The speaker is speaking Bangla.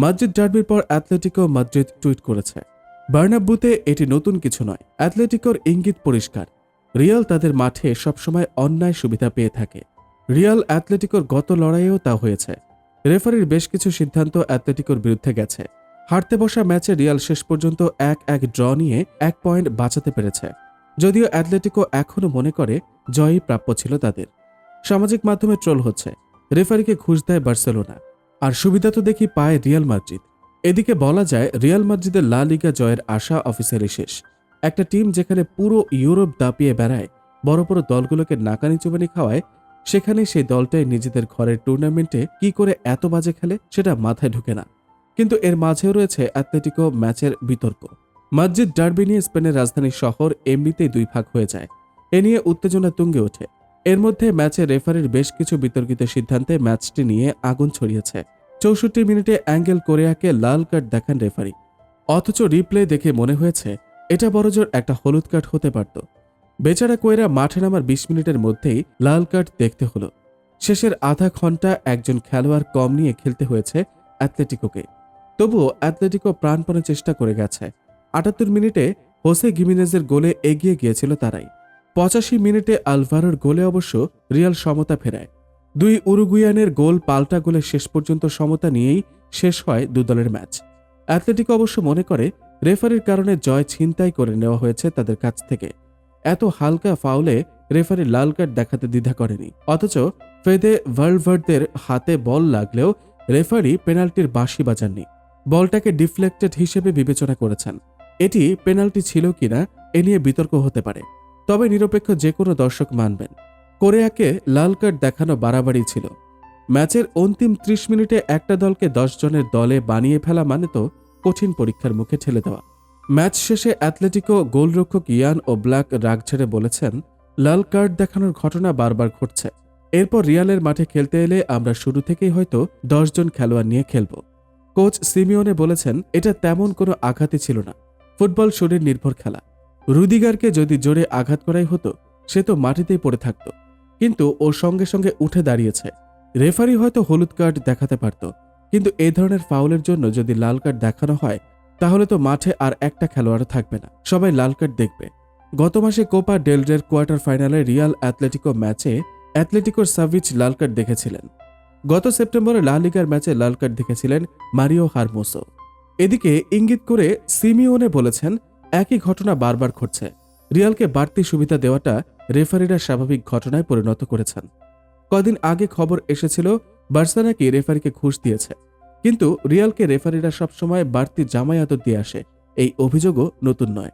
মাদ্রিদ ডার্বির পর অ্যাটলেটিকো মাদ্রিদ টুইট করেছে, বার্নাব্যুতে এটি নতুন কিছু নয়। অ্যাটলেটিকোর ইঙ্গিত পরিষ্কার, রিয়াল তাদের মাঠে সবসময় অন্যায় সুবিধা পেয়ে থাকে। রিয়াল অ্যাটলেটিকোর গত লড়াইয়েও তা হয়েছে। রেফারির বেশ কিছু সিদ্ধান্ত অ্যাটলেটিকোর বিরুদ্ধে গেছে। হারতে বসা ম্যাচে রিয়াল শেষ পর্যন্ত 1-1 ড্র নিয়ে 1 পয়েন্ট বাঁচাতে পেরেছে। যদিও অ্যাটলেটিকো এখনও মনে করে জয়ই প্রাপ্য ছিল তাদের। সামাজিক মাধ্যমে ট্রোল হচ্ছে, রেফারিকে ঘুষ দেয় বার্সেলোনা, আর সুবিধা তো দেখি পায় রিয়াল মাদ্রিদ। এদিকে বলা যায় রিয়াল মাদ্রিদের লা লিগা জয়ের আশা অফিসিয়ালি শেষ। একটা টিম যেখানে পুরো ইউরোপ দাপিয়ে বেড়ায়, বড় বড় দলগুলোকে নাকানি চুবানি খাওয়ায়, সেখানে সেই দলটাই নিজেদের ঘরের টুর্নামেন্টে কি করে এত বাজে খেলে সেটা মাথায় ঢুকে না। কিন্তু এর মাঝেও রয়েছে অ্যাটলেটিকো ম্যাচের বিতর্ক। মাদ্রিদ ডার্বি নিয়ে স্পেনের রাজধানী শহর এমনিতেই দুই ভাগ হয়ে যায়। এ নিয়ে উত্তেজনা তুঙ্গে ওঠে। এর মধ্যে ম্যাচে রেফারির বেশ কিছু বিতর্কিত সিদ্ধান্তে ম্যাচটি নিয়ে আগুন ছড়িয়েছে। 64 মিনিটে অ্যাঙ্গেল কোরেয়াকে লাল কার্ড দেখান রেফারি, অথচ রিপ্লে দেখে মনে হয়েছে এটা বড়জোর একটা হলুদ কার্ড হতে পারত। বেচারা কোয়েরা মাঠে নামার 20 মিনিটের মধ্যেই লাল কার্ড দেখতে হলো। শেষের আধা ঘন্টা একজন খেলোয়াড় কম নিয়ে খেলতে হয়েছে অ্যাটলেটিকোকে। তবুও অ্যাটলেটিকো প্রাণপণে চেষ্টা করে গেছে। 78 মিনিটে হোসে গিমিনেজের গোলে এগিয়ে গিয়েছিল তারাই। 85 মিনিটে আলভারোর গোলে অবশ্য রিয়াল সমতা ফেরায়। দুই উরুগুয়ানের গোল পাল্টা গোলে শেষ পর্যন্ত সমতা নিয়েই শেষ হয় দুদলের ম্যাচ। অ্যাটলেটিকো অবশ্য মনে করে রেফারির কারণে জয় ছিনতাই করে নেওয়া হয়েছে তাদের কাছ থেকে। এত হালকা ফাউলে রেফারি লাল কার্ড দেখাতে দ্বিধা করেনি। অথচ ফেদে ভালভার্দের হাতে বল লাগলেও রেফারি পেনাল্টির বাঁশি বাজাননি। বলটাকে ডিফ্লেক্টেড হিসেবে বিবেচনা করেছেন। এটি পেনাল্টি ছিল কিনা এ নিয়ে বিতর্ক হতে পারে, তবে নিরপেক্ষ যে কোনো দর্শক মানবেন কোরিয়াকে লাল কার্ড দেখানো বাড়াবাড়ি ছিল। ম্যাচের অন্তিম 30 মিনিটে একটা দলকে 10 জনের দলে বানিয়ে ফেলা মানে তো কঠিন পরীক্ষার মুখে ঠেলে দেওয়া। ম্যাচ শেষে অ্যাটলেটিকো গোলরক্ষক ইয়ান ও ব্ল্যাক রাগ ছেড়ে বলেছেন, লাল কার্ড দেখানোর ঘটনা বারবার ঘটছে। এরপর রিয়ালের মাঠে খেলতে এলে আমরা শুরু থেকেই হয়তো 10 জন খেলোয়াড় নিয়ে খেলব। কোচ সিমিওনে বলেছেন, এটা তেমন কোনো আঘাতই ছিল না, ফুটবল শরীর নির্ভর খেলা। রুদিগারকে যদি জোরে আঘাত করাই হতো সে তো মাটিতেই পড়ে থাকত, কিন্তু ওর সঙ্গে সঙ্গে উঠে দাঁড়িয়েছে। রেফারি হয়তো হলুদ কার্ড দেখাতে পারত, কিন্তু এই ধরনের ফাউলের জন্য যদি লাল কার্ড দেখানো হয় তাহলে তো মাঠে আর একটা খেলোয়াড় থাকবে না, সবাই লাল কার্ড দেখবে। গত মাসে কোপা ডেল রের কোয়ার্টার ফাইনালে রিয়াল অ্যাটলেটিকো ম্যাচে অ্যাটলেটিকোর সাভিচ লাল কার্ড দেখেছিলেন। গত সেপ্টেম্বরে লা লিগার ম্যাচে লাল কার্ড দেখেছিলেন মারিও হারমোসো। এদিকে ইঙ্গিত করে সিমিওনে বলেছেন, একই ঘটনা বারবার ঘটছে। রিয়ালকে বাড়তি সুবিধা দেওয়াটা রেফারিরা স্বাভাবিক ঘটনায় পরিণত করেছেন। কদিন আগে খবর এসেছিল বার্সা নাকি রেফারিকে ঘুষ দিয়েছে, কিন্তু রিয়ালকে রেফারিরা সবসময় বাড়তি জামাই আদর দিয়ে আসে, এই অভিযোগও নতুন নয়।